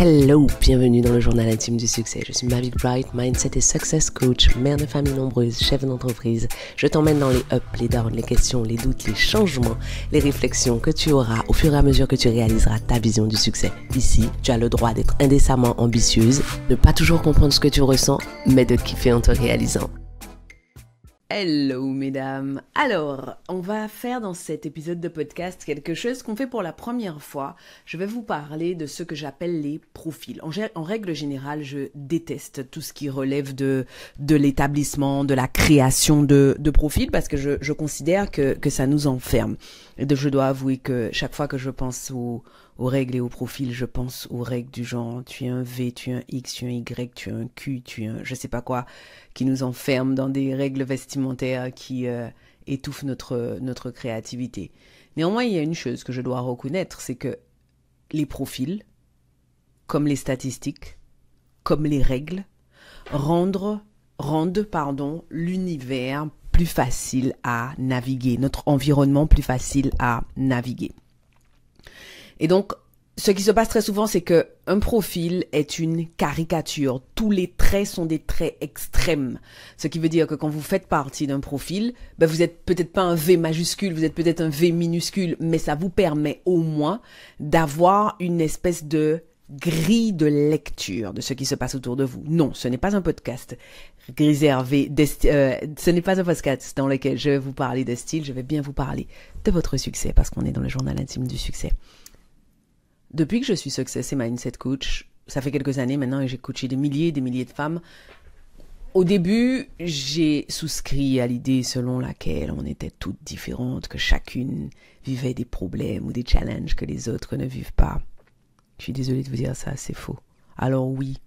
Hello, bienvenue dans le journal intime du succès. Je suis Mavic Bright, Mindset et Success Coach, mère de famille nombreuse, chef d'entreprise. Je t'emmène dans les ups, les downs, les questions, les doutes, les changements, les réflexions que tu auras au fur et à mesure que tu réaliseras ta vision du succès. Ici, tu as le droit d'être indécemment ambitieuse, de pas toujours comprendre ce que tu ressens, mais de kiffer en te réalisant. Hello mesdames. Alors, on va faire dans cet épisode de podcast quelque chose qu'on fait pour la première fois. Je vais vous parler de ce que j'appelle les profils. En règle générale, je déteste tout ce qui relève de l'établissement, de la création de profils parce que je considère que ça nous enferme. Et je dois avouer que chaque fois que je pense aux règles et aux profils, je pense aux règles du genre tu es un V, tu es un X, tu es un Y, tu es un Q, tu es un je sais pas quoi, qui nous enferment dans des règles vestimentaires qui étouffent notre créativité. Néanmoins, il y a une chose que je dois reconnaître, c'est que les profils, comme les statistiques, comme les règles, rendent l'univers plus facile à naviguer, notre environnement plus facile à naviguer. Et donc, ce qui se passe très souvent, c'est que un profil est une caricature. Tous les traits sont des traits extrêmes. Ce qui veut dire que quand vous faites partie d'un profil, vous êtes peut-être pas un V majuscule, vous êtes peut-être un V minuscule, mais ça vous permet au moins d'avoir une espèce de grille de lecture de ce qui se passe autour de vous. Non, ce n'est pas un podcast réservé, ce n'est pas un podcast dans lequel je vais vous parler de style, je vais bien vous parler de votre succès parce qu'on est dans le journal intime du succès. Depuis que je suis Success et Mindset Coach, ça fait quelques années maintenant et j'ai coaché des milliers et des milliers de femmes. Au début, j'ai souscrit à l'idée selon laquelle on était toutes différentes, que chacune vivait des problèmes ou des challenges que les autres ne vivent pas. Je suis désolée de vous dire ça, c'est faux. Alors oui,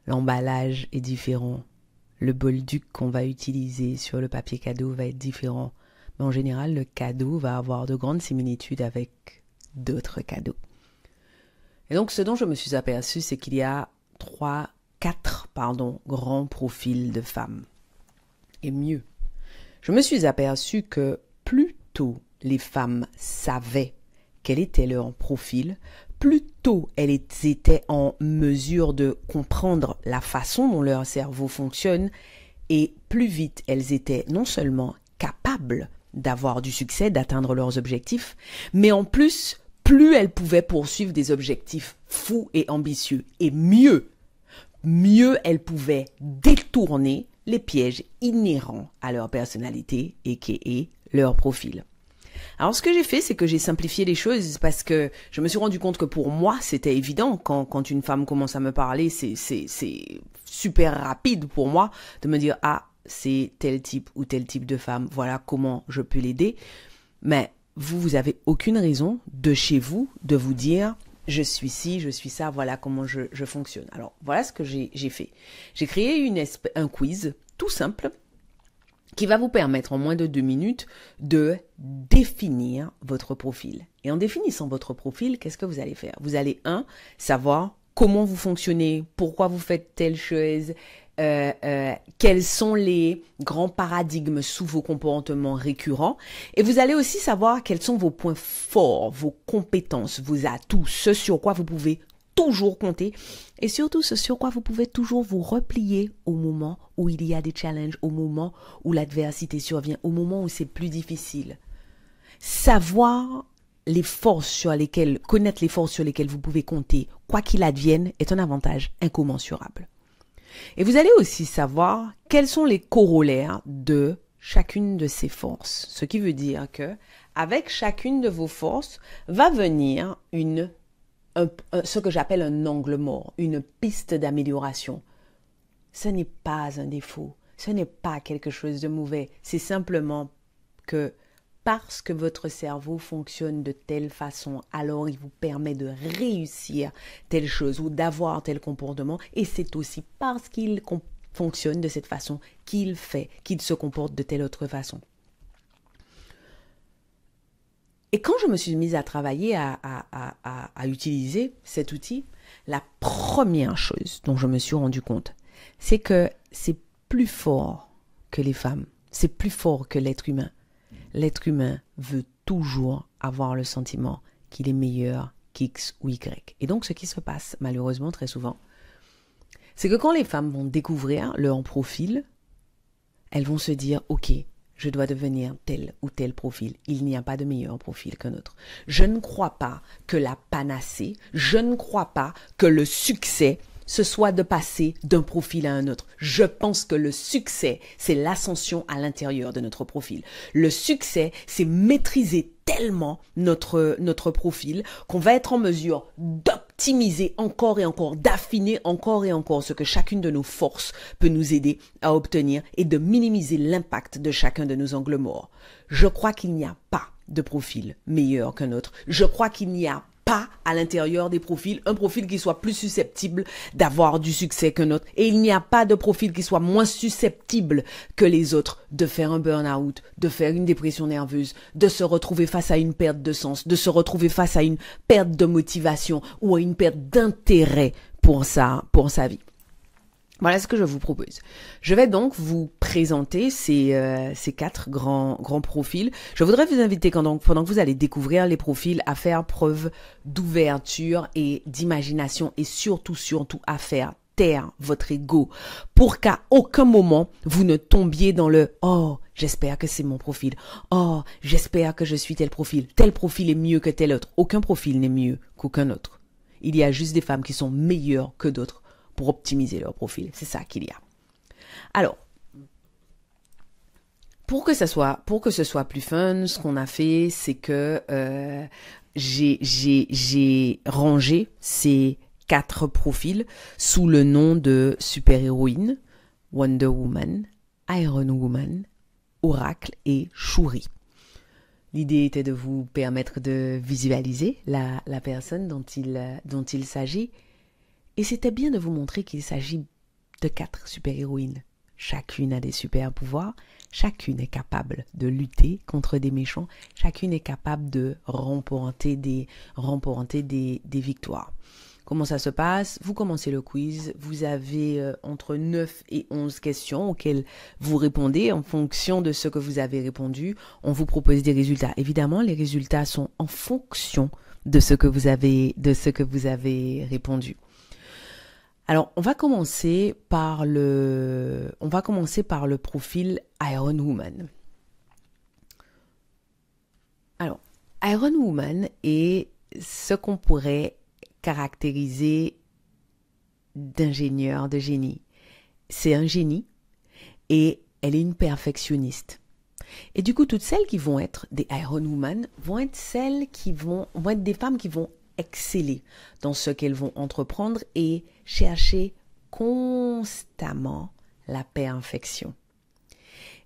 l'emballage est différent. Le bolduc qu'on va utiliser sur le papier cadeau va être différent. Mais en général, le cadeau va avoir de grandes similitudes avec d'autres cadeaux. Et donc, ce dont je me suis aperçue, c'est qu'il y a quatre grands profils de femmes. Et mieux, je me suis aperçue que plus tôt les femmes savaient quel était leur profil, plus tôt elles étaient en mesure de comprendre la façon dont leur cerveau fonctionne, et plus vite elles étaient non seulement capables d'avoir du succès, d'atteindre leurs objectifs, mais en plus elles pouvaient poursuivre des objectifs fous et ambitieux. Et mieux elles pouvaient détourner les pièges inhérents à leur personnalité et leur profil. Alors ce que j'ai fait, c'est que j'ai simplifié les choses parce que je me suis rendu compte que pour moi, c'était évident quand une femme commence à me parler, c'est super rapide pour moi de me dire « Ah, c'est tel type ou tel type de femme, voilà comment je peux l'aider. » Mais vous avez aucune raison de chez vous de vous dire « Je suis ci, je suis ça, voilà comment je fonctionne. » Alors, voilà ce que j'ai fait. J'ai créé un quiz tout simple qui va vous permettre en moins de 2 minutes de définir votre profil. Et en définissant votre profil, qu'est-ce que vous allez faire? Vous allez, savoir comment vous fonctionnez, pourquoi vous faites telle chose, quels sont les grands paradigmes sous vos comportements récurrents. Et vous allez aussi savoir quels sont vos points forts, vos compétences, vos atouts, ce sur quoi vous pouvez toujours compter et surtout ce sur quoi vous pouvez toujours vous replier au moment où il y a des challenges, au moment où l'adversité survient, au moment où c'est plus difficile. Connaître les forces sur lesquelles vous pouvez compter, quoi qu'il advienne, est un avantage incommensurable. Et vous allez aussi savoir quels sont les corollaires de chacune de ces forces. Ce qui veut dire que avec chacune de vos forces va venir ce que j'appelle un angle mort, une piste d'amélioration. Ce n'est pas un défaut, ce n'est pas quelque chose de mauvais, c'est simplement que parce que votre cerveau fonctionne de telle façon, alors il vous permet de réussir telle chose ou d'avoir tel comportement, et c'est aussi parce qu'il fonctionne de cette façon qu'il se comporte de telle autre façon. Et quand je me suis mise à travailler, à utiliser cet outil, la première chose dont je me suis rendu compte, c'est que c'est plus fort que les femmes, c'est plus fort que l'être humain. L'être humain veut toujours avoir le sentiment qu'il est meilleur qu'X ou Y. Et donc, ce qui se passe, malheureusement, très souvent, c'est que quand les femmes vont découvrir leur profil, elles vont se dire, OK, je dois devenir tel ou tel profil. Il n'y a pas de meilleur profil qu'un autre. Je ne crois pas que la panacée, je ne crois pas que le succès, ce soit de passer d'un profil à un autre. Je pense que le succès, c'est l'ascension à l'intérieur de notre profil. Le succès, c'est maîtriser tellement notre profil qu'on va être en mesure d'optimiser encore et encore, d'affiner encore et encore ce que chacune de nos forces peut nous aider à obtenir et de minimiser l'impact de chacun de nos angles morts. Je crois qu'il n'y a pas de profil meilleur qu'un autre. Je crois qu'il n'y a pas à l'intérieur des profils, un profil qui soit plus susceptible d'avoir du succès qu'un autre. Et il n'y a pas de profil qui soit moins susceptible que les autres de faire un burn-out, de faire une dépression nerveuse, de se retrouver face à une perte de sens, de se retrouver face à une perte de motivation ou à une perte d'intérêt pour sa vie. Voilà ce que je vous propose. Je vais donc vous présenter ces 4 grands profils. Je voudrais vous inviter, pendant que vous allez découvrir les profils, à faire preuve d'ouverture et d'imagination et surtout à faire taire votre ego pour qu'à aucun moment vous ne tombiez dans le « Oh, j'espère que c'est mon profil. Oh, j'espère que je suis tel profil. Tel profil est mieux que tel autre. » Aucun profil n'est mieux qu'aucun autre. Il y a juste des femmes qui sont meilleures que d'autres pour optimiser leur profil. C'est ça qu'il y a. Alors, pour que ce soit plus fun, ce qu'on a fait, c'est que j'ai rangé ces 4 profils sous le nom de super-héroïne, Wonder Woman, Iron Woman, Oracle et Shuri. L'idée était de vous permettre de visualiser la personne dont il s'agit. Et c'était bien de vous montrer qu'il s'agit de 4 super-héroïnes. Chacune a des super-pouvoirs, chacune est capable de lutter contre des méchants, chacune est capable de remporter des victoires. Comment ça se passe? Vous commencez le quiz, vous avez entre 9 et 11 questions auxquelles vous répondez en fonction de ce que vous avez répondu. On vous propose des résultats. Évidemment, les résultats sont en fonction de ce que vous avez répondu. Alors, on va commencer par le profil Iron Woman. Alors, Iron Woman est ce qu'on pourrait caractériser d'ingénieur, de génie. C'est un génie et elle est une perfectionniste. Et du coup, toutes celles qui vont être des Iron Woman vont être celles qui vont être des femmes qui vont exceller dans ce qu'elles vont entreprendre et chercher constamment la perfection.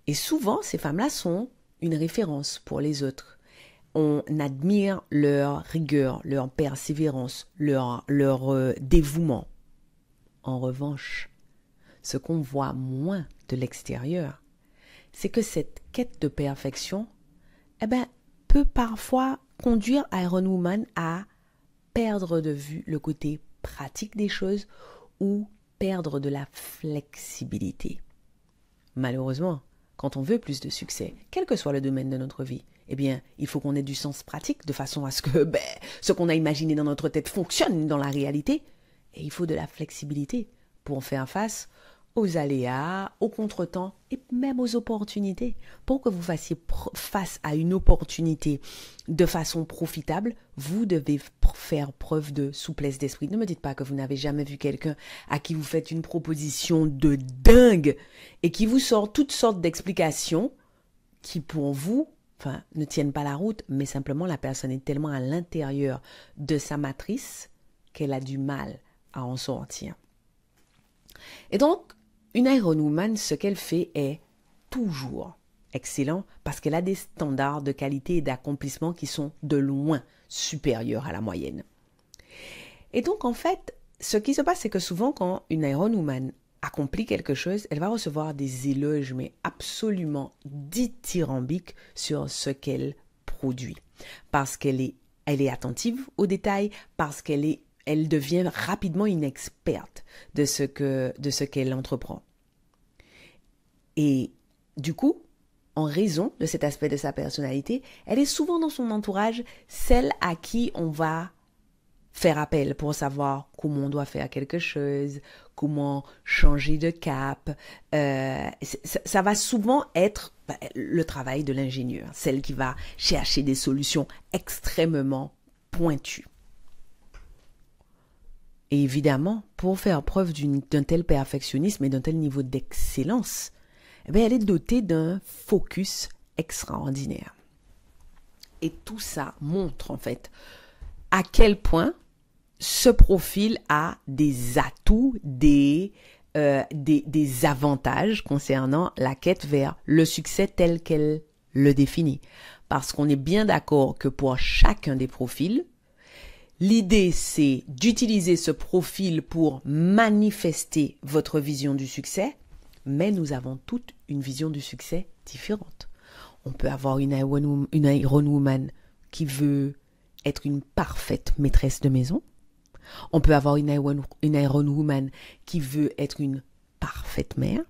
Et souvent, ces femmes-là sont une référence pour les autres. On admire leur rigueur, leur persévérance, leur dévouement. En revanche, ce qu'on voit moins de l'extérieur, c'est que cette quête de perfection, peut parfois conduire Iron Woman à perdre de vue le côté pratique des choses ou perdre de la flexibilité. Malheureusement, quand on veut plus de succès, quel que soit le domaine de notre vie, il faut qu'on ait du sens pratique de façon à ce que ce qu'on a imaginé dans notre tête fonctionne dans la réalité. Et il faut de la flexibilité pour faire face aux aléas, aux contretemps et même aux opportunités. Pour que vous fassiez face à une opportunité de façon profitable, vous devez faire preuve de souplesse d'esprit. Ne me dites pas que vous n'avez jamais vu quelqu'un à qui vous faites une proposition de dingue et qui vous sort toutes sortes d'explications qui pour vous ne tiennent pas la route, mais simplement la personne est tellement à l'intérieur de sa matrice qu'elle a du mal à en sortir. Et donc, une Iron Woman, ce qu'elle fait est toujours excellent parce qu'elle a des standards de qualité et d'accomplissement qui sont de loin supérieurs à la moyenne. Et donc, en fait, ce qui se passe, c'est que souvent, quand une Iron Woman accomplit quelque chose, elle va recevoir des éloges, mais absolument dithyrambiques sur ce qu'elle produit. Parce qu'elle est attentive aux détails, parce qu'elle devient rapidement une experte de ce qu'elle entreprend. Et du coup, en raison de cet aspect de sa personnalité, elle est souvent dans son entourage celle à qui on va faire appel pour savoir comment on doit faire quelque chose, comment changer de cap. Ça va souvent être le travail de l'ingénieur, celle qui va chercher des solutions extrêmement pointues. Et évidemment, pour faire preuve d'un tel perfectionnisme et d'un tel niveau d'excellence, elle est dotée d'un focus extraordinaire. Et tout ça montre en fait à quel point ce profil a des atouts, des avantages concernant la quête vers le succès tel qu'elle le définit. Parce qu'on est bien d'accord que pour chacun des profils, l'idée c'est d'utiliser ce profil pour manifester votre vision du succès, mais nous avons toutes une vision du succès différente. On peut avoir une Iron Woman qui veut être une parfaite maîtresse de maison. On peut avoir une Iron Woman qui veut être une parfaite mère.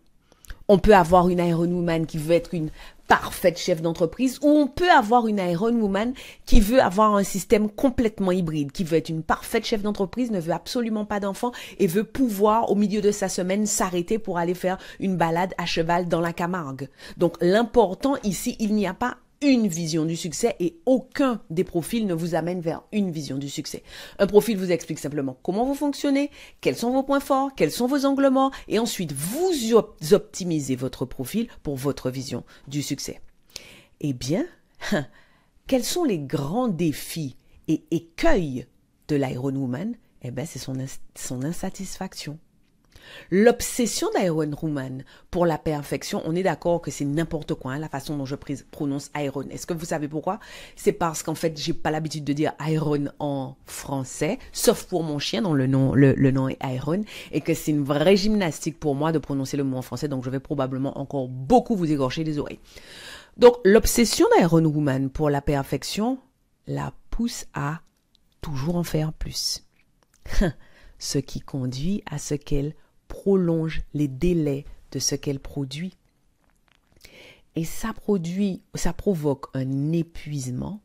On peut avoir une Iron Woman qui veut être une parfaite chef d'entreprise, ou on peut avoir une Iron Woman qui veut avoir un système complètement hybride, qui veut être une parfaite chef d'entreprise, ne veut absolument pas d'enfants et veut pouvoir, au milieu de sa semaine, s'arrêter pour aller faire une balade à cheval dans la Camargue. Donc, l'important ici, il n'y a pas une vision du succès et aucun des profils ne vous amène vers une vision du succès. Un profil vous explique simplement comment vous fonctionnez, quels sont vos points forts, quels sont vos angles morts et ensuite vous optimisez votre profil pour votre vision du succès. Eh bien, quels sont les grands défis et écueils de l'Iron Woman? Eh bien, c'est son insatisfaction. L'obsession d'Iron Woman pour la perfection, on est d'accord que c'est n'importe quoi, hein, la façon dont je prononce Iron. Est-ce que vous savez pourquoi? C'est parce qu'en fait, j'ai pas l'habitude de dire Iron en français, sauf pour mon chien dont le nom est Iron, et que c'est une vraie gymnastique pour moi de prononcer le mot en français, donc je vais probablement encore beaucoup vous égorger les oreilles. Donc, l'obsession d'Iron Woman pour la perfection la pousse à toujours en faire plus. Ce qui conduit à ce qu'elle prolonge les délais de ce qu'elle produit. Et ça provoque un épuisement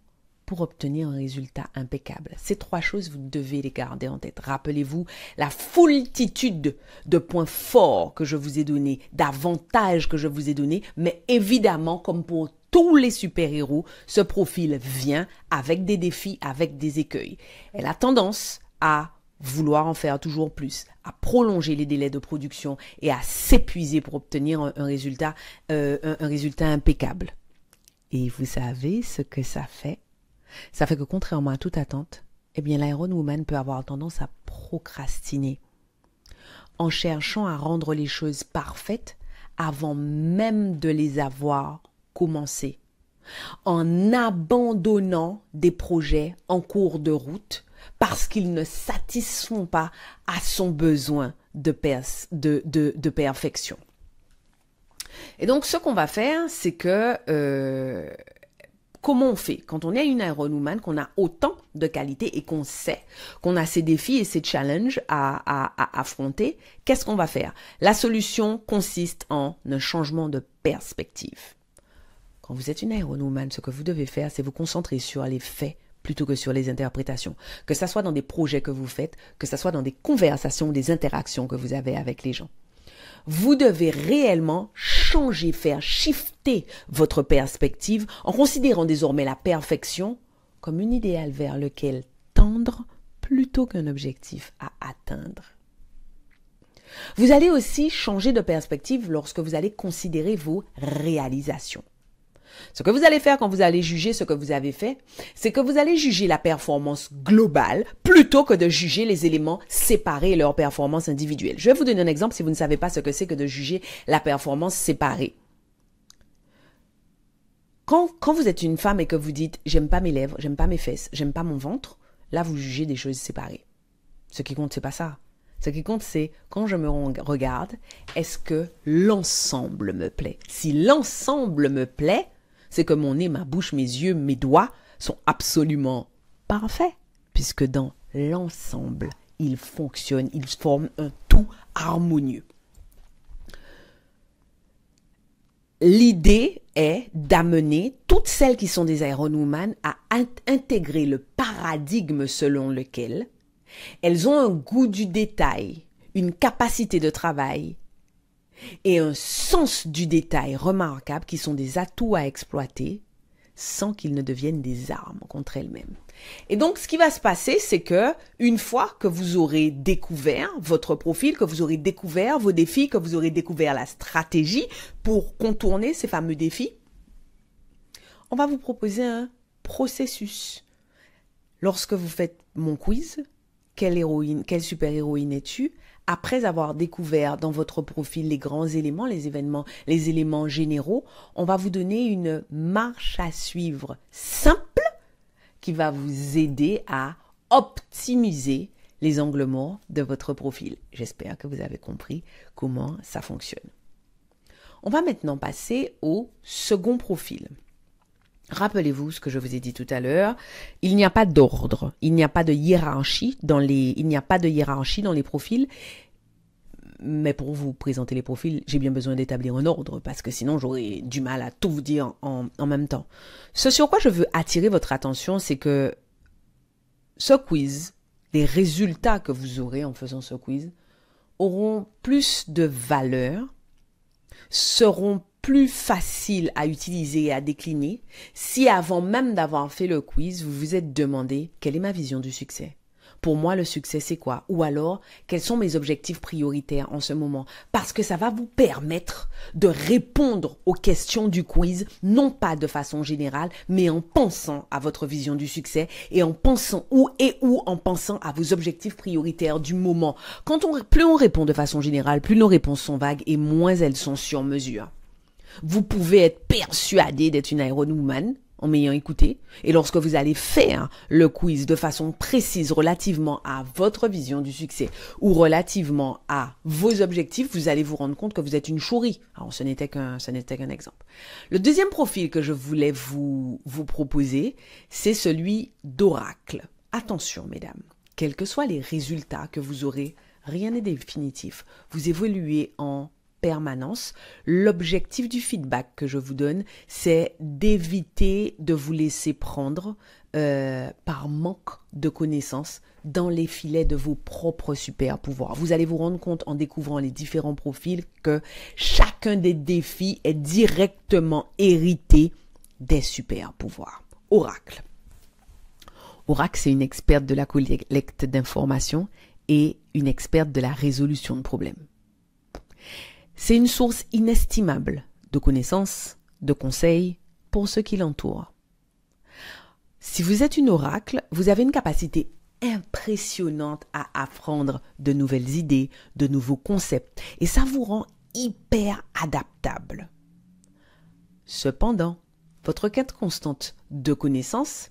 pour obtenir un résultat impeccable. Ces trois choses, vous devez les garder en tête. Rappelez-vous la foultitude de points forts que je vous ai donnés, d'avantages que je vous ai donnés, mais évidemment, comme pour tous les super-héros, ce profil vient avec des défis, avec des écueils. Elle a tendance à vouloir en faire toujours plus, à prolonger les délais de production et à s'épuiser pour obtenir un résultat impeccable. Et vous savez ce que ça fait? Ça fait que contrairement à toute attente, eh bien l'Iron Woman peut avoir tendance à procrastiner en cherchant à rendre les choses parfaites avant même de les avoir commencées, en abandonnant des projets en cours de route parce qu'ils ne satisfont pas à son besoin de perfection. Et donc, ce qu'on va faire, c'est que, comment on fait? Quand on est une Iron Woman, qu'on a autant de qualités et qu'on sait qu'on a ces défis et ces challenges à affronter, qu'est-ce qu'on va faire? La solution consiste en un changement de perspective. Quand vous êtes une Iron Woman, ce que vous devez faire, c'est vous concentrer sur les faits plutôt que sur les interprétations. Que ça soit dans des projets que vous faites, que ça soit dans des conversations, des interactions que vous avez avec les gens. Vous devez réellement changer, faire shifter votre perspective en considérant désormais la perfection comme un idéal vers lequel tendre plutôt qu'un objectif à atteindre. Vous allez aussi changer de perspective lorsque vous allez considérer vos réalisations. Ce que vous allez faire quand vous allez juger ce que vous avez fait, c'est que vous allez juger la performance globale plutôt que de juger les éléments séparés et leur performance individuelle. Je vais vous donner un exemple si vous ne savez pas ce que c'est que de juger la performance séparée. Quand vous êtes une femme et que vous dites « j'aime pas mes lèvres, j'aime pas mes fesses, j'aime pas mon ventre », là vous jugez des choses séparées. Ce qui compte, c'est pas ça. Ce qui compte, c'est quand je me regarde, est-ce que l'ensemble me plaît? Si l'ensemble me plaît, c'est que mon nez, ma bouche, mes yeux, mes doigts sont absolument parfaits, puisque dans l'ensemble, ils fonctionnent, ils forment un tout harmonieux. L'idée est d'amener toutes celles qui sont des Iron Woman à intégrer le paradigme selon lequel Elles ont un goût du détail, une capacité de travail et un sens du détail remarquable qui sont des atouts à exploiter sans qu'ils ne deviennent des armes contre elles-mêmes. Et donc, ce qui va se passer, c'est que une fois que vous aurez découvert votre profil, que vous aurez découvert vos défis, que vous aurez découvert la stratégie pour contourner ces fameux défis, on va vous proposer un processus. Lorsque vous faites mon quiz, quelle super-héroïne es-tu? Après avoir découvert dans votre profil les grands éléments, les éléments généraux, on va vous donner une marche à suivre simple qui va vous aider à optimiser les angles morts de votre profil. J'espère que vous avez compris comment ça fonctionne. On va maintenant passer au second profil. Rappelez-vous ce que je vous ai dit tout à l'heure, il n'y a pas d'ordre, il n'y a pas de hiérarchie dans les profils. Mais pour vous présenter les profils, j'ai bien besoin d'établir un ordre parce que sinon j'aurais du mal à tout vous dire en même temps. Ce sur quoi je veux attirer votre attention, c'est que ce quiz, les résultats que vous aurez en faisant ce quiz auront plus de valeur, seront plus faciles à utiliser et à décliner si avant même d'avoir fait le quiz, vous vous êtes demandé quelle est ma vision du succès. Pour moi, le succès, c'est quoi? Ou alors, quels sont mes objectifs prioritaires en ce moment? Parce que ça va vous permettre de répondre aux questions du quiz, non pas de façon générale, mais en pensant à votre vision du succès et en pensant en pensant à vos objectifs prioritaires du moment. Plus on répond de façon générale, plus nos réponses sont vagues et moins elles sont sur mesure. Vous pouvez être persuadé d'être une Iron Woman en m'ayant écouté. Et lorsque vous allez faire le quiz de façon précise relativement à votre vision du succès ou relativement à vos objectifs, vous allez vous rendre compte que vous êtes une chourie. Alors, ce n'était qu'un exemple. Le deuxième profil que je voulais vous proposer, c'est celui d'oracle. Attention, mesdames, quels que soient les résultats que vous aurez, rien n'est définitif. Vous évoluez en permanence. L'objectif du feedback que je vous donne, c'est d'éviter de vous laisser prendre par manque de connaissances dans les filets de vos propres super pouvoirs. Vous allez vous rendre compte en découvrant les différents profils que chacun des défis est directement hérité des super pouvoirs. Oracle. Oracle, c'est une experte de la collecte d'informations et une experte de la résolution de problèmes. C'est une source inestimable de connaissances, de conseils pour ceux qui l'entourent. Si vous êtes une oracle, vous avez une capacité impressionnante à apprendre de nouvelles idées, de nouveaux concepts, et ça vous rend hyper adaptable. Cependant, votre quête constante de connaissances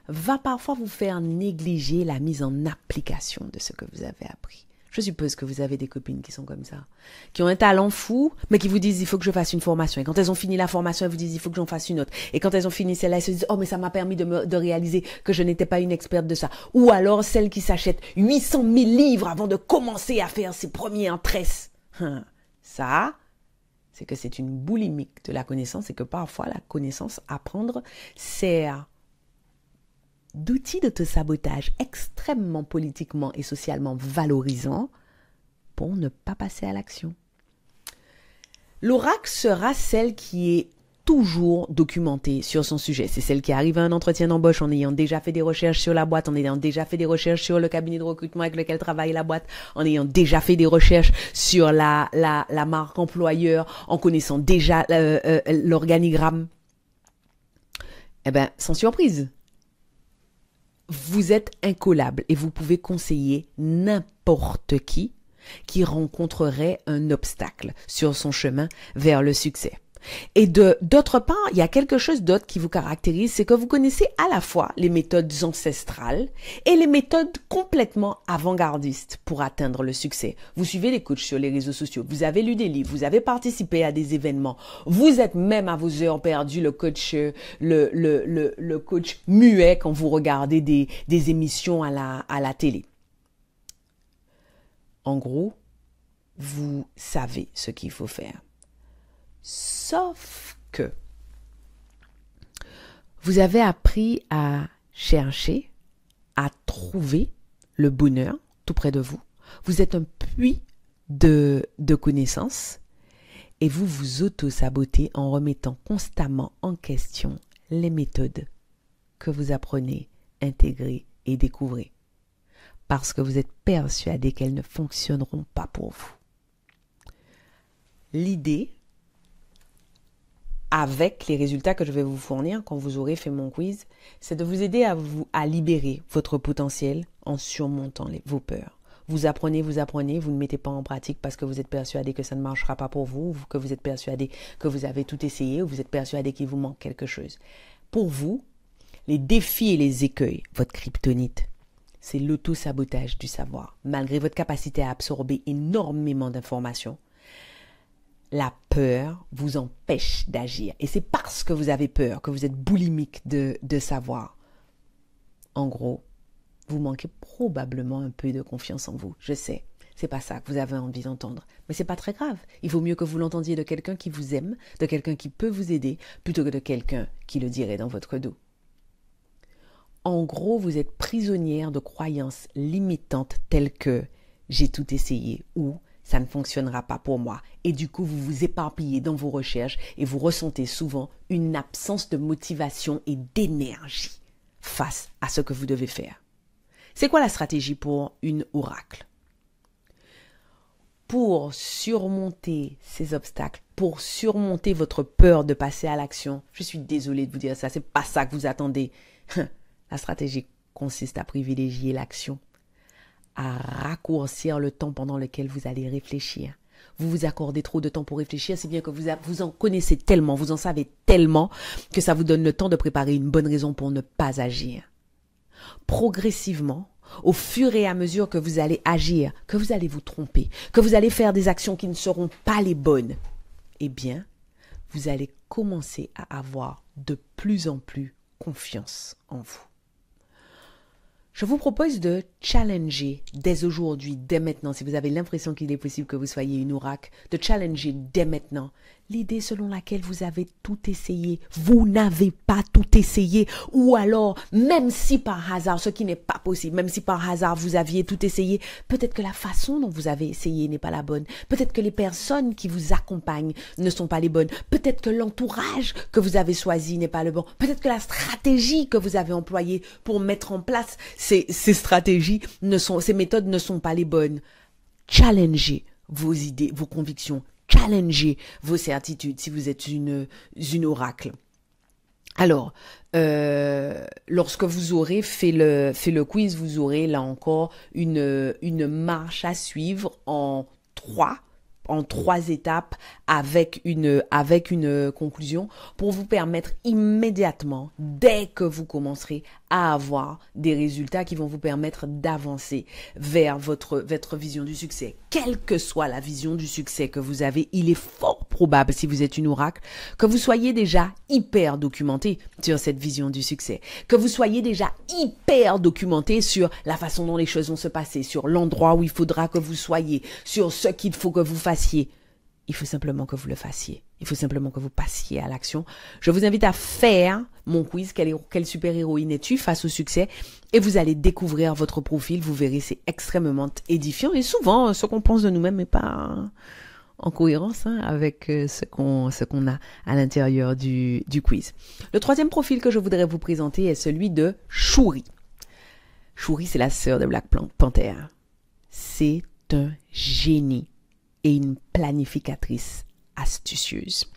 va parfois vous faire négliger la mise en application de ce que vous avez appris. Je suppose que vous avez des copines qui sont comme ça, qui ont un talent fou, mais qui vous disent il faut que je fasse une formation. Et quand elles ont fini la formation, elles vous disent il faut que j'en fasse une autre. Et quand elles ont fini celle-là, elles se disent oh mais ça m'a permis de réaliser que je n'étais pas une experte de ça. Ou alors celles qui s'achètent 800 000 livres avant de commencer à faire ses premiers entrées. Ça, c'est que c'est une boulimique de la connaissance et que parfois la connaissance, apprendre, sert d'outils d'autosabotage extrêmement politiquement et socialement valorisants pour ne pas passer à l'action. L'oracle sera celle qui est toujours documentée sur son sujet. C'est celle qui arrive à un entretien d'embauche en ayant déjà fait des recherches sur la boîte, en ayant déjà fait des recherches sur le cabinet de recrutement avec lequel travaille la boîte, en ayant déjà fait des recherches sur la marque employeur, en connaissant déjà l'organigramme. Eh bien, sans surprise, vous êtes incollable et vous pouvez conseiller n'importe qui rencontrerait un obstacle sur son chemin vers le succès. Et d'autre part, il y a quelque chose d'autre qui vous caractérise, c'est que vous connaissez à la fois les méthodes ancestrales et les méthodes complètement avant-gardistes pour atteindre le succès. Vous suivez les coachs sur les réseaux sociaux, vous avez lu des livres, vous avez participé à des événements, vous êtes même à vos heures perdues le coach muet quand vous regardez des émissions à la télé. En gros, vous savez ce qu'il faut faire. Sauf que vous avez appris à chercher, à trouver le bonheur tout près de vous. Vous êtes un puits de connaissances et vous vous auto-sabotez en remettant constamment en question les méthodes que vous apprenez, intégrez et découvrez. Parce que vous êtes persuadé qu'elles ne fonctionneront pas pour vous. L'idée, avec les résultats que je vais vous fournir quand vous aurez fait mon quiz, c'est de vous aider à libérer votre potentiel en surmontant vos peurs. Vous apprenez, vous ne mettez pas en pratique parce que vous êtes persuadé que ça ne marchera pas pour vous, que vous êtes persuadé que vous avez tout essayé, ou vous êtes persuadé qu'il vous manque quelque chose. Pour vous, les défis et les écueils, votre kryptonite, c'est l'auto-sabotage du savoir. Malgré votre capacité à absorber énormément d'informations, la peur vous empêche d'agir. Et c'est parce que vous avez peur que vous êtes boulimique de savoir. En gros, vous manquez probablement un peu de confiance en vous. Je sais, c'est pas ça que vous avez envie d'entendre. Mais c'est pas très grave. Il vaut mieux que vous l'entendiez de quelqu'un qui vous aime, de quelqu'un qui peut vous aider, plutôt que de quelqu'un qui le dirait dans votre dos. En gros, vous êtes prisonnière de croyances limitantes telles que « j'ai tout essayé » ou « ça ne fonctionnera pas pour moi ». Et du coup, vous vous éparpillez dans vos recherches et vous ressentez souvent une absence de motivation et d'énergie face à ce que vous devez faire. C'est quoi la stratégie pour une oracle? Pour surmonter ces obstacles, pour surmonter votre peur de passer à l'action, je suis désolée de vous dire ça, c'est pas ça que vous attendez. La stratégie consiste à privilégier l'action, à raccourcir le temps pendant lequel vous allez réfléchir. Vous vous accordez trop de temps pour réfléchir, c'est bien que vous en connaissez tellement, vous en savez tellement que ça vous donne le temps de préparer une bonne raison pour ne pas agir. Progressivement, au fur et à mesure que vous allez agir, que vous allez vous tromper, que vous allez faire des actions qui ne seront pas les bonnes, eh bien, vous allez commencer à avoir de plus en plus confiance en vous. Je vous propose de challenger dès aujourd'hui, dès maintenant, si vous avez l'impression qu'il est possible que vous soyez une oracle, de challenger dès maintenant l'idée selon laquelle vous avez tout essayé. Vous n'avez pas tout essayé. Ou alors, même si par hasard, ce qui n'est pas possible, même si par hasard vous aviez tout essayé, peut-être que la façon dont vous avez essayé n'est pas la bonne. Peut-être que les personnes qui vous accompagnent ne sont pas les bonnes. Peut-être que l'entourage que vous avez choisi n'est pas le bon. Peut-être que la stratégie que vous avez employée pour mettre en place ces stratégies, ces méthodes ne sont pas les bonnes. Challengez vos idées, vos convictions. Challengez vos certitudes si vous êtes une oracle. Alors, lorsque vous aurez fait le quiz, vous aurez là encore une marche à suivre en trois étapes avec une conclusion pour vous permettre immédiatement, dès que vous commencerez à avoir des résultats qui vont vous permettre d'avancer vers votre vision du succès. Quelle que soit la vision du succès que vous avez, il est fort probable, si vous êtes une oracle, que vous soyez déjà hyper documenté sur cette vision du succès, que vous soyez déjà hyper documenté sur la façon dont les choses vont se passer, sur l'endroit où il faudra que vous soyez, sur ce qu'il faut que vous fassiez. Il faut simplement que vous le fassiez. Il faut simplement que vous passiez à l'action. Je vous invite à faire mon quiz, quelle super-héroïne es-tu face au succès, et vous allez découvrir votre profil. Vous verrez, c'est extrêmement édifiant, et souvent, ce qu'on pense de nous-mêmes n'est pas en cohérence avec ce qu'on a à l'intérieur du quiz. Le troisième profil que je voudrais vous présenter est celui de Shuri. Shuri, c'est la sœur de Black Panther. C'est un génie et une planificatrice astucieuse.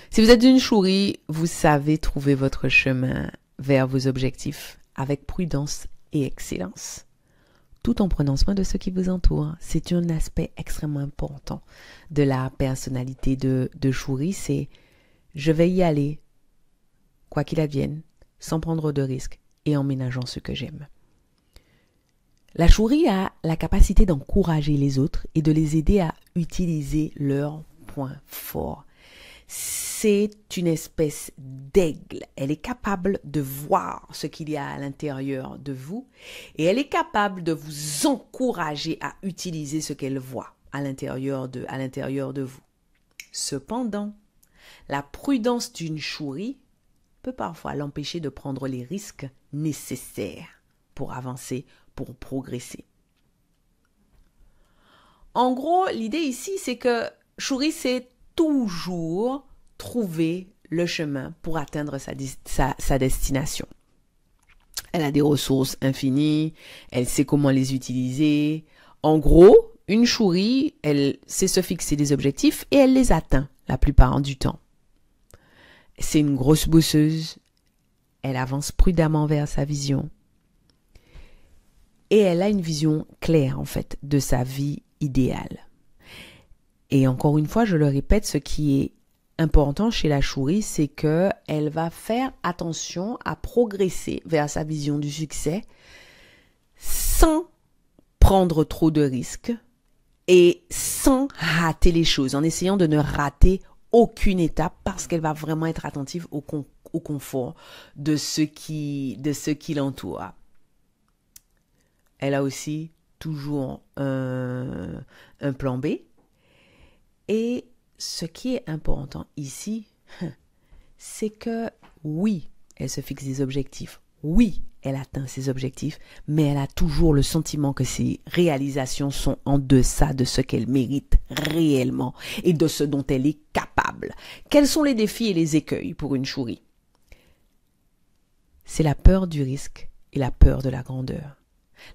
Si vous êtes une Shuri, vous savez trouver votre chemin vers vos objectifs avec prudence et excellence, tout en prenant soin de ceux qui vous entourent. C'est un aspect extrêmement important de la personnalité de Shuri, c'est « je vais y aller, quoi qu'il advienne, sans prendre de risques et en ménageant ce que j'aime ». La Shuri a la capacité d'encourager les autres et de les aider à utiliser leurs points forts. C'est une espèce d'aigle. Elle est capable de voir ce qu'il y a à l'intérieur de vous et elle est capable de vous encourager à utiliser ce qu'elle voit à l'intérieur de vous. Cependant, la prudence d'une Shuri peut parfois l'empêcher de prendre les risques nécessaires pour avancer, pour progresser. En gros, l'idée ici, c'est que Shuri sait toujours trouver le chemin pour atteindre sa destination. Elle a des ressources infinies, elle sait comment les utiliser. En gros, une Shuri, elle sait se fixer des objectifs et elle les atteint la plupart du temps. C'est une grosse bosseuse, elle avance prudemment vers sa vision. Et elle a une vision claire, en fait, de sa vie idéale. Et encore une fois, je le répète, ce qui est important chez la Shuri, c'est qu'elle va faire attention à progresser vers sa vision du succès sans prendre trop de risques et sans rater les choses, en essayant de ne rater aucune étape parce qu'elle va vraiment être attentive au confort de ce qui l'entoure. Elle a aussi toujours un plan B. Et ce qui est important ici, c'est que oui, elle se fixe des objectifs. Oui, elle atteint ses objectifs, mais elle a toujours le sentiment que ses réalisations sont en deçà de ce qu'elle mérite réellement et de ce dont elle est capable. Quels sont les défis et les écueils pour une Shuri? C'est la peur du risque et la peur de la grandeur.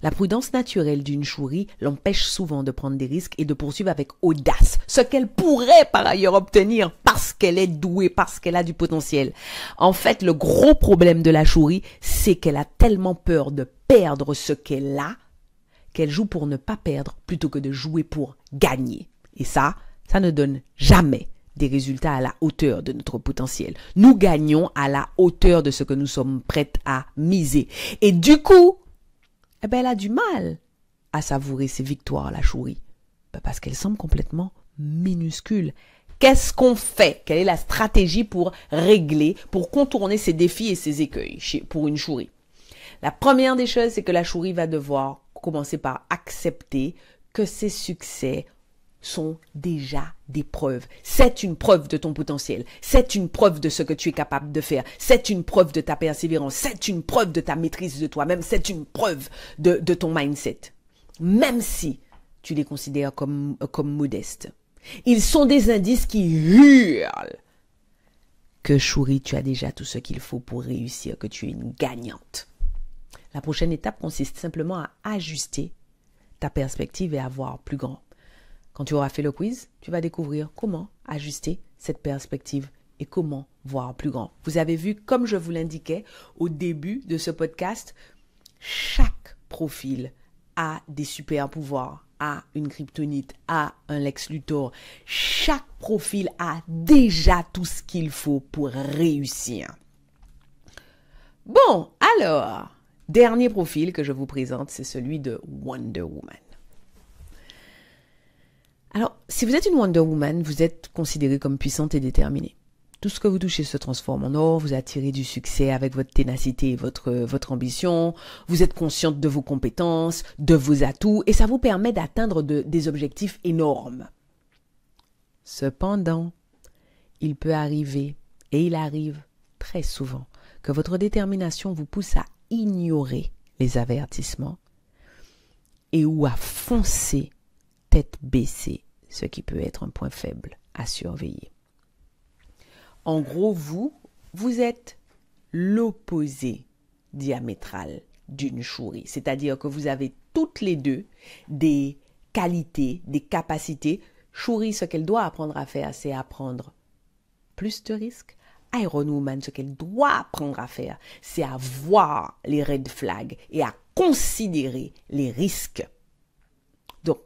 La prudence naturelle d'une Shuri l'empêche souvent de prendre des risques et de poursuivre avec audace ce qu'elle pourrait par ailleurs obtenir parce qu'elle est douée, parce qu'elle a du potentiel. En fait, le gros problème de la Shuri, c'est qu'elle a tellement peur de perdre ce qu'elle a qu'elle joue pour ne pas perdre plutôt que de jouer pour gagner. Et ça ne donne jamais des résultats à la hauteur de notre potentiel. Nous gagnons à la hauteur de ce que nous sommes prêts à miser. Et du coup, elle a du mal à savourer ses victoires, la Shuri, parce qu'elle semble complètement minuscule. Qu'est-ce qu'on fait? Quelle est la stratégie pour régler, pour contourner ces défis et ces écueils pour une Shuri? La première des choses, c'est que la Shuri va devoir commencer par accepter que ses succès sont déjà des preuves. C'est une preuve de ton potentiel. C'est une preuve de ce que tu es capable de faire. C'est une preuve de ta persévérance. C'est une preuve de ta maîtrise de toi-même. C'est une preuve de ton mindset. Même si tu les considères comme modestes. Ils sont des indices qui hurlent que Shuri, tu as déjà tout ce qu'il faut pour réussir, que tu es une gagnante. La prochaine étape consiste simplement à ajuster ta perspective et à voir plus grand. Quand tu auras fait le quiz, tu vas découvrir comment ajuster cette perspective et comment voir plus grand. Vous avez vu, comme je vous l'indiquais au début de ce podcast, chaque profil a des super pouvoirs, a une kryptonite, a un Lex Luthor. Chaque profil a déjà tout ce qu'il faut pour réussir. Bon, alors, dernier profil que je vous présente, c'est celui de Wonder Woman. Alors, si vous êtes une Wonder Woman, vous êtes considérée comme puissante et déterminée. Tout ce que vous touchez se transforme en or, vous attirez du succès avec votre ténacité et votre ambition, vous êtes consciente de vos compétences, de vos atouts, et ça vous permet d'atteindre des objectifs énormes. Cependant, il peut arriver, et il arrive très souvent, que votre détermination vous pousse à ignorer les avertissements et ou à foncer tête baissée, ce qui peut être un point faible à surveiller. En gros, vous êtes l'opposé diamétral d'une Shuri, c'est-à-dire que vous avez toutes les deux des qualités, des capacités. Shuri, ce qu'elle doit apprendre à faire, c'est à prendre plus de risques. Iron Woman, ce qu'elle doit apprendre à faire, c'est à voir les red flags et à considérer les risques. Donc,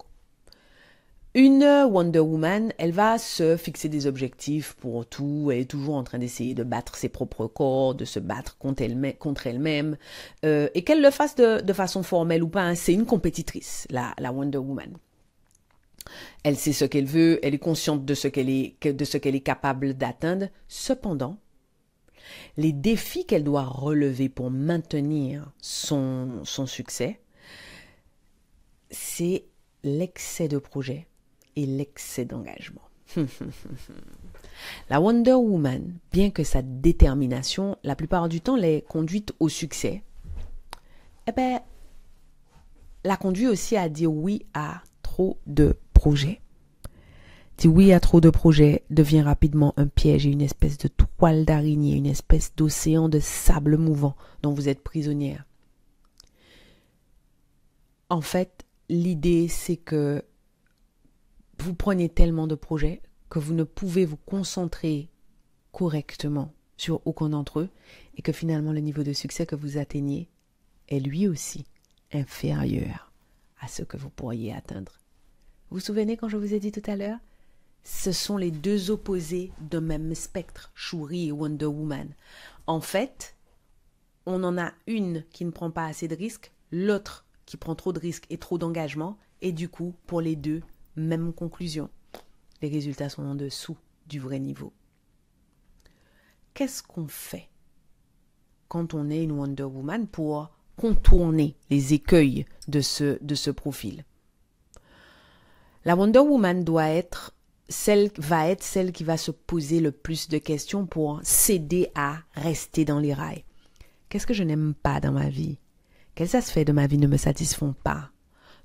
une Wonder Woman, elle va se fixer des objectifs pour tout. Elle est toujours en train d'essayer de battre ses propres corps, de se battre contre elle-même. Et qu'elle le fasse de façon formelle ou pas, hein, c'est une compétitrice, la Wonder Woman. Elle sait ce qu'elle veut, elle est consciente de ce qu'elle est capable d'atteindre. Cependant, les défis qu'elle doit relever pour maintenir son succès, c'est l'excès de projet et l'excès d'engagement. La Wonder Woman, bien que sa détermination, la plupart du temps, l'ait conduite au succès, la conduit aussi à dire oui à trop de projets. Dire oui à trop de projets devient rapidement un piège et une espèce de toile d'araignée, une espèce d'océan de sable mouvant dont vous êtes prisonnière. En fait, l'idée, c'est que vous prenez tellement de projets que vous ne pouvez vous concentrer correctement sur aucun d'entre eux et que finalement le niveau de succès que vous atteignez est lui aussi inférieur à ce que vous pourriez atteindre. Vous vous souvenez quand je vous ai dit tout à l'heure? Ce sont les deux opposés d'un même spectre, Shuri et Wonder Woman. En fait, on en a une qui ne prend pas assez de risques, l'autre qui prend trop de risques et trop d'engagement, et du coup, pour les deux, même conclusion. Les résultats sont en dessous du vrai niveau. Qu'est-ce qu'on fait quand on est une Wonder Woman pour contourner les écueils de ce profil? La Wonder Woman va être celle qui va se poser le plus de questions pour s'aider à rester dans les rails. Qu'est-ce que je n'aime pas dans ma vie? Quels aspects de ma vie ne me satisfont pas?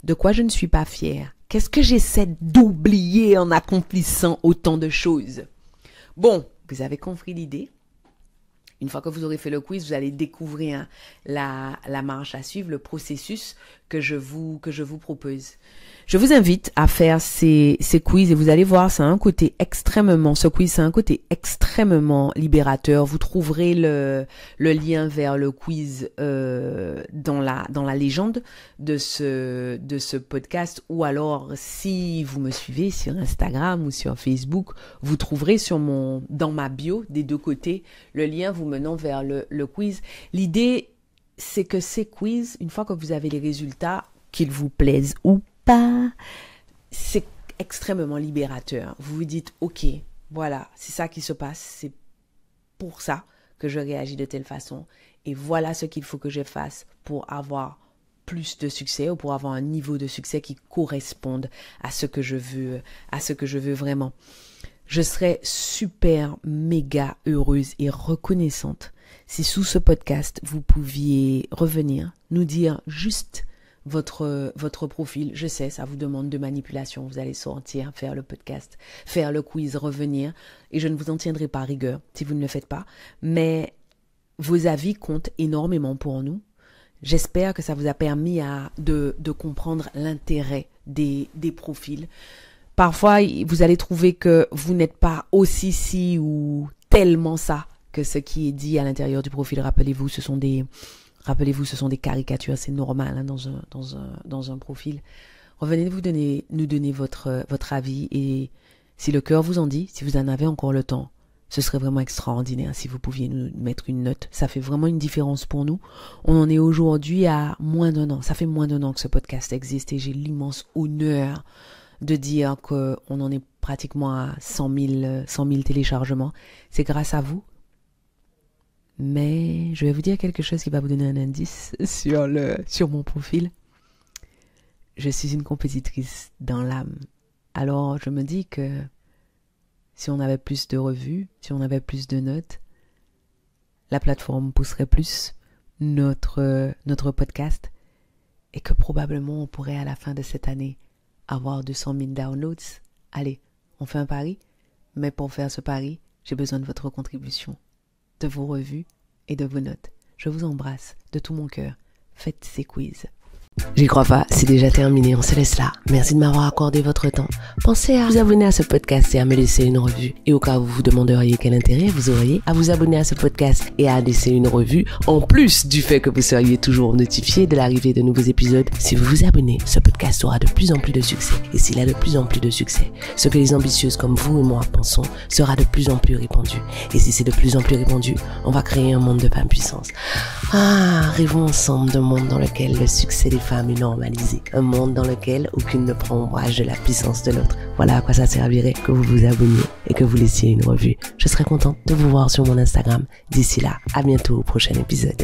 De quoi je ne suis pas fière? Qu'est-ce que j'essaie d'oublier en accomplissant autant de choses? Bon, vous avez compris l'idée. Une fois que vous aurez fait le quiz, vous allez découvrir la marche à suivre, le processus que je vous propose. Je vous invite à faire ces quiz et vous allez voir, ce quiz, c'est un côté extrêmement libérateur. Vous trouverez le lien vers le quiz dans la légende de ce podcast, ou alors si vous me suivez sur Instagram ou sur Facebook, vous trouverez dans ma bio des deux côtés le lien vous menant vers le quiz. L'idée, c'est que ces quiz, une fois que vous avez les résultats, qu'ils vous plaisent ou pas, c'est extrêmement libérateur. Vous vous dites, ok, voilà, c'est ça qui se passe, c'est pour ça que je réagis de telle façon, et voilà ce qu'il faut que je fasse pour avoir plus de succès ou pour avoir un niveau de succès qui corresponde à ce que je veux vraiment. Je serais super méga heureuse et reconnaissante si sous ce podcast, vous pouviez revenir, nous dire juste votre profil. Je sais, ça vous demande de manipulation. Vous allez sortir, faire le podcast, faire le quiz, revenir. Et je ne vous en tiendrai pas rigueur si vous ne le faites pas. Mais vos avis comptent énormément pour nous. J'espère que ça vous a permis de comprendre l'intérêt des profils. Parfois, vous allez trouver que vous n'êtes pas aussi si ou tellement ça que ce qui est dit à l'intérieur du profil. Rappelez-vous, ce sont des caricatures, c'est normal hein, dans un profil. Revenez nous donner votre avis, et si le cœur vous en dit, si vous en avez encore le temps, ce serait vraiment extraordinaire si vous pouviez nous mettre une note. Ça fait vraiment une différence pour nous. On en est aujourd'hui à moins d'1 an. Ça fait moins d'1 an que ce podcast existe et j'ai l'immense honneur de dire qu'on en est pratiquement à 100 000 téléchargements. C'est grâce à vous. Mais je vais vous dire quelque chose qui va vous donner un indice sur mon profil. Je suis une compétitrice dans l'âme. Alors je me dis que si on avait plus de revues, si on avait plus de notes, la plateforme pousserait plus notre podcast et que probablement on pourrait à la fin de cette année avoir 200 000 downloads. Allez, on fait un pari, mais pour faire ce pari, j'ai besoin de votre contribution, de vos revues et de vos notes. Je vous embrasse de tout mon cœur. Faites ces quiz. J'y crois pas, c'est déjà terminé, on se laisse là. Merci de m'avoir accordé votre temps. Pensez à vous abonner à ce podcast et à me laisser une revue. Et au cas où vous vous demanderiez quel intérêt vous auriez à vous abonner à ce podcast et à laisser une revue, en plus du fait que vous seriez toujours notifié de l'arrivée de nouveaux épisodes, si vous vous abonnez, ce podcast aura de plus en plus de succès. Et s'il a de plus en plus de succès, ce que les ambitieuses comme vous et moi pensons sera de plus en plus répandu. Et si c'est de plus en plus répandu, on va créer un monde de femmes puissantes. Rêvons ensemble d'un monde dans lequel le succès des femmes est normalisé. Un monde dans lequel aucune ne prend ombrage de la puissance de l'autre. Voilà à quoi ça servirait que vous vous abonniez et que vous laissiez une revue. Je serais contente de vous voir sur mon Instagram. D'ici là, à bientôt au prochain épisode.